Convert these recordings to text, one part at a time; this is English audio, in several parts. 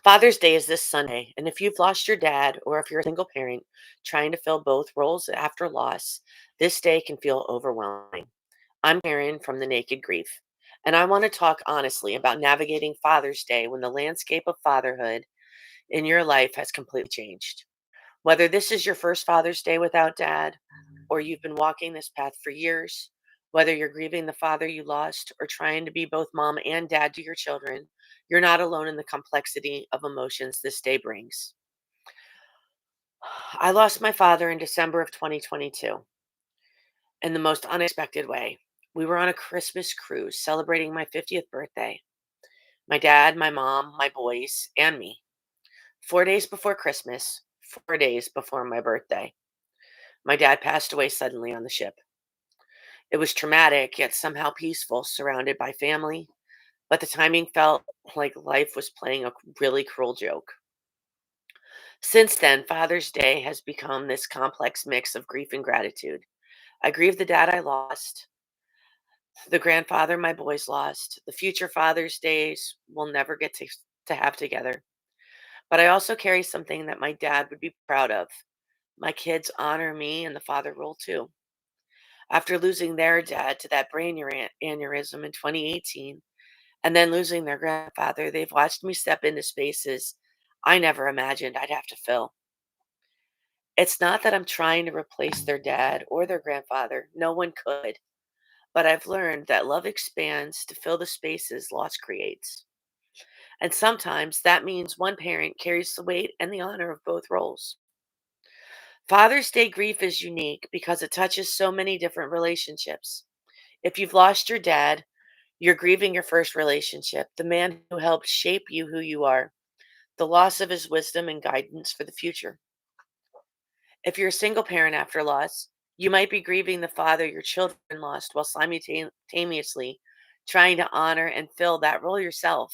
Father's Day is this Sunday, and if you've lost your dad or if you're a single parent trying to fill both roles after loss, this day can feel overwhelming. I'm Karen from The Naked Grief, and I want to talk honestly about navigating Father's Day when the landscape of fatherhood in your life has completely changed. Whether this is your first Father's Day without dad, or you've been walking this path for years, whether you're grieving the father you lost or trying to be both mom and dad to your children, you're not alone in the complexity of emotions this day brings. I lost my father in December of 2022 in the most unexpected way. We were on a Christmas cruise celebrating my 50th birthday. My dad, my mom, my boys, and me. 4 days before Christmas, 4 days before my birthday, my dad passed away suddenly on the ship. It was traumatic, yet somehow peaceful, surrounded by family, but the timing felt like life was playing a really cruel joke. Since then, Father's Day has become this complex mix of grief and gratitude. I grieve the dad I lost, the grandfather my boys lost, the future Father's Days we'll never get to have together. But I also carry something that my dad would be proud of. My kids honor me in the father role too. After losing their dad to that brain aneurysm in 2018, and then losing their grandfather, they've watched me step into spaces I never imagined I'd have to fill. It's not that I'm trying to replace their dad or their grandfather. No one could. But I've learned that love expands to fill the spaces loss creates. And sometimes that means one parent carries the weight and the honor of both roles. Father's Day grief is unique because it touches so many different relationships. If you've lost your dad, you're grieving your first relationship, the man who helped shape you who you are, the loss of his wisdom and guidance for the future. If you're a single parent after loss, you might be grieving the father your children lost while simultaneously trying to honor and fill that role yourself.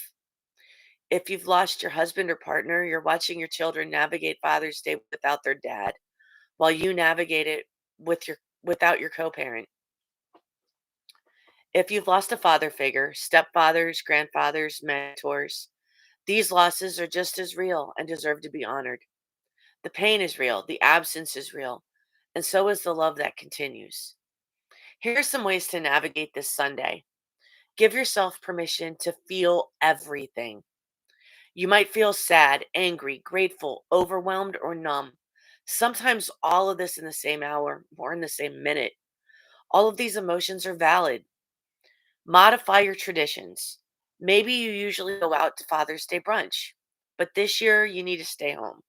If you've lost your husband or partner, you're watching your children navigate Father's Day without their dad while you navigate it without your co-parent. If you've lost a father figure, stepfathers, grandfathers, mentors, these losses are just as real and deserve to be honored. The pain is real, the absence is real, and so is the love that continues. Here are some ways to navigate this Sunday. Give yourself permission to feel everything. You might feel sad, angry, grateful, overwhelmed, or numb. Sometimes all of this in the same hour or in the same minute. All of these emotions are valid. Modify your traditions. Maybe you usually go out to Father's Day brunch, but this year you need to stay home.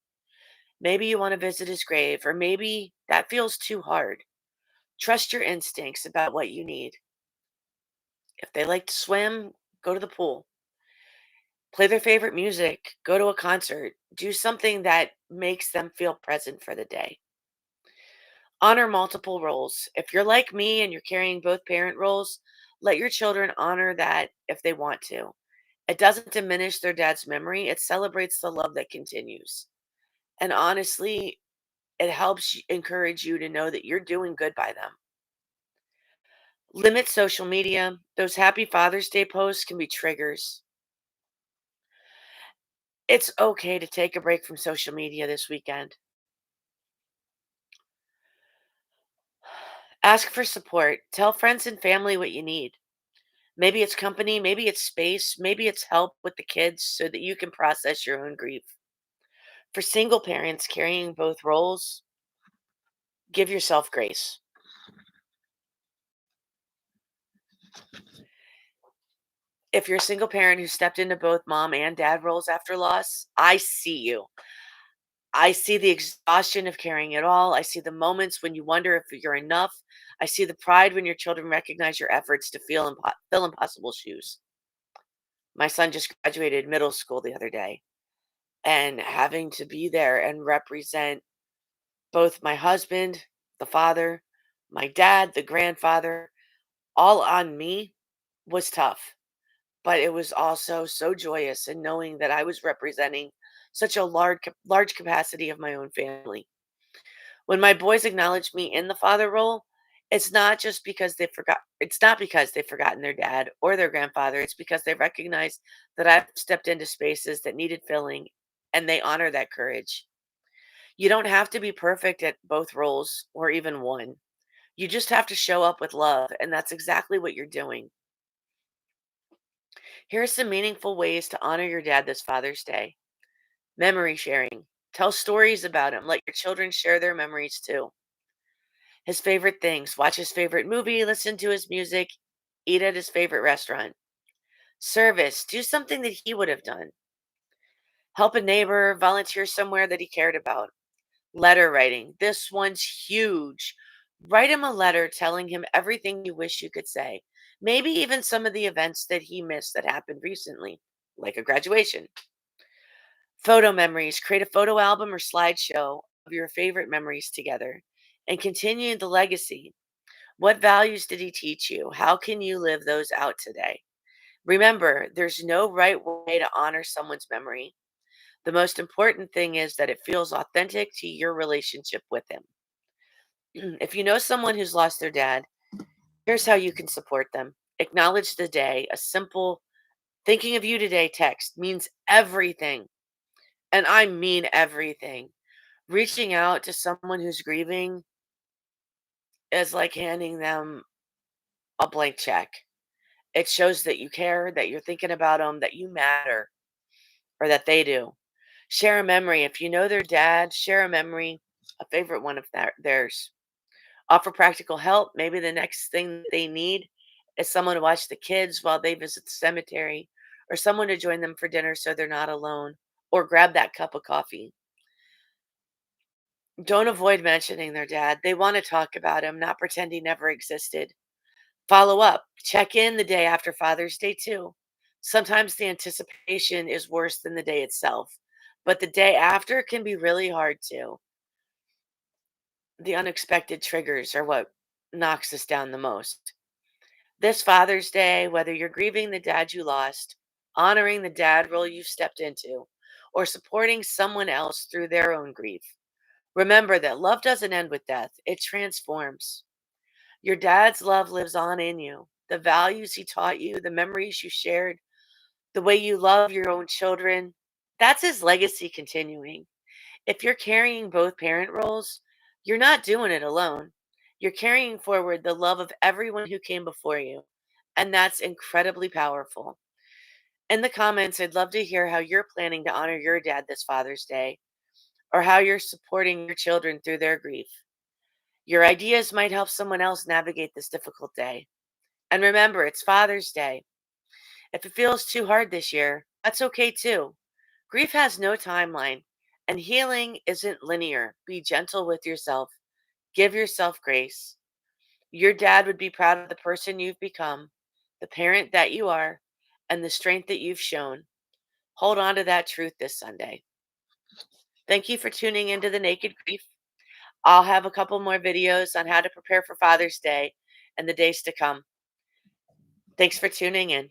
Maybe you want to visit his grave, or maybe that feels too hard. Trust your instincts about what you need. If they like to swim, go to the pool. Play their favorite music, go to a concert, do something that makes them feel present for the day. Honor multiple roles. If you're like me and you're carrying both parent roles, let your children honor that if they want to. It doesn't diminish their dad's memory, it celebrates the love that continues. And honestly, it helps encourage you to know that you're doing good by them. Limit social media. Those happy Father's Day posts can be triggers. It's okay to take a break from social media this weekend. Ask for support. Tell friends and family what you need. Maybe it's company, maybe it's space, maybe it's help with the kids so that you can process your own grief. For single parents carrying both roles, give yourself grace. If you're a single parent who stepped into both mom and dad roles after loss, I see you. I see the exhaustion of carrying it all. I see the moments when you wonder if you're enough. I see the pride when your children recognize your efforts to fill impossible shoes. My son just graduated middle school the other day, and having to be there and represent both my husband, the father, my dad, the grandfather, all on me was tough. But it was also so joyous in knowing that I was representing such a large capacity of my own family. When my boys acknowledged me in the father role, It's not because they've forgotten their dad or their grandfather. It's because they recognize that I've stepped into spaces that needed filling and they honor that courage. You don't have to be perfect at both roles or even one. You just have to show up with love, and that's exactly what you're doing. Here are some meaningful ways to honor your dad this Father's Day. Memory sharing. Tell stories about him. Let your children share their memories too. His favorite things. Watch his favorite movie, listen to his music, eat at his favorite restaurant. Service. Do something that he would have done. Help a neighbor, volunteer somewhere that he cared about. Letter writing. This one's huge. Write him a letter telling him everything you wish you could say. Maybe even some of the events that he missed that happened recently, like a graduation. Photo memories. Create a photo album or slideshow of your favorite memories together and continue the legacy. What values did he teach you? How can you live those out today? Remember, there's no right way to honor someone's memory. The most important thing is that it feels authentic to your relationship with him. If you know someone who's lost their dad, here's how you can support them. Acknowledge the day. A simple thinking of you today text means everything. And I mean everything. Reaching out to someone who's grieving is like handing them a blank check. It shows that you care, that you're thinking about them, that you matter, or that they do. Share a memory. If you know their dad, share a memory, a favorite one of theirs. Offer practical help. Maybe the next thing they need is someone to watch the kids while they visit the cemetery, or someone to join them for dinner so they're not alone, or grab that cup of coffee. Don't avoid mentioning their dad. They want to talk about him, not pretend he never existed. Follow up. Check in the day after Father's Day, too. Sometimes the anticipation is worse than the day itself, but the day after can be really hard too. The unexpected triggers are what knocks us down the most. This Father's Day, whether you're grieving the dad you lost, honoring the dad role you've stepped into, or supporting someone else through their own grief, remember that love doesn't end with death, it transforms. Your dad's love lives on in you. The values he taught you, the memories you shared, the way you love your own children, that's his legacy continuing. If you're carrying both parent roles, you're not doing it alone. You're carrying forward the love of everyone who came before you. And that's incredibly powerful. In the comments, I'd love to hear how you're planning to honor your dad this Father's Day or how you're supporting your children through their grief. Your ideas might help someone else navigate this difficult day. And remember, it's Father's Day. If it feels too hard this year, that's okay too. Grief has no timeline, and healing isn't linear. Be gentle with yourself. Give yourself grace. Your dad would be proud of the person you've become, the parent that you are, and the strength that you've shown. Hold on to that truth this Sunday. Thank you for tuning into The Naked Grief. I'll have a couple more videos on how to prepare for Father's Day and the days to come. Thanks for tuning in.